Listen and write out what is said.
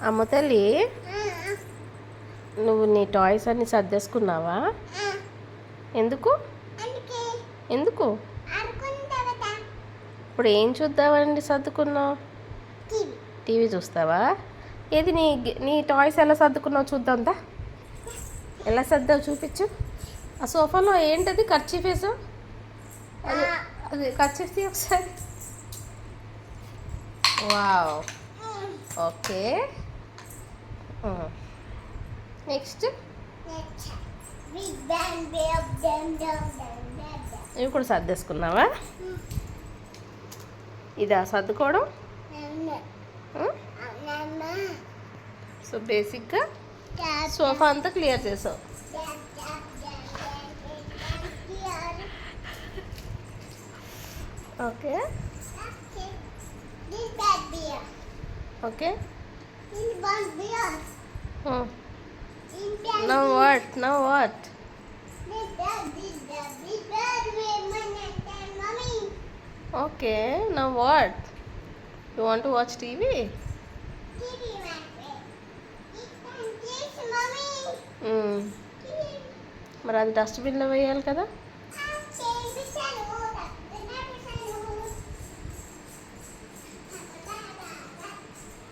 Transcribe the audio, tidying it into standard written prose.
అమ్మ తల్లి, నువ్వు నీ టాయ్స్ అన్ని సర్దేసుకున్నావా? ఎందుకు ఎందుకు ఇప్పుడు ఏం చూద్దామండి సర్దుకున్నావు? టీవీ చూస్తావా? ఏది నీ టాయ్స్ ఎలా సర్దుకున్నావు చూద్దాందా? ఎలా సర్దావు చూపించు. ఆ సోఫాలో ఏంటది కర్చీఫ్ వేసావు? అది కర్చీఫ్ తీ ఒకసారి. Wow, okay. నెక్స్ట్ ఇవి కూడా సర్దేసుకున్నావా? ఇదా సర్దుకోవడం? సో బేసిక్గా సోఫా అంతా క్లియర్ చేసావు. Okay okay. Now what? Now what? Okay, now what? You want to watch TV? మరి అది డస్ట్బిన్లో వేయాలి కదా.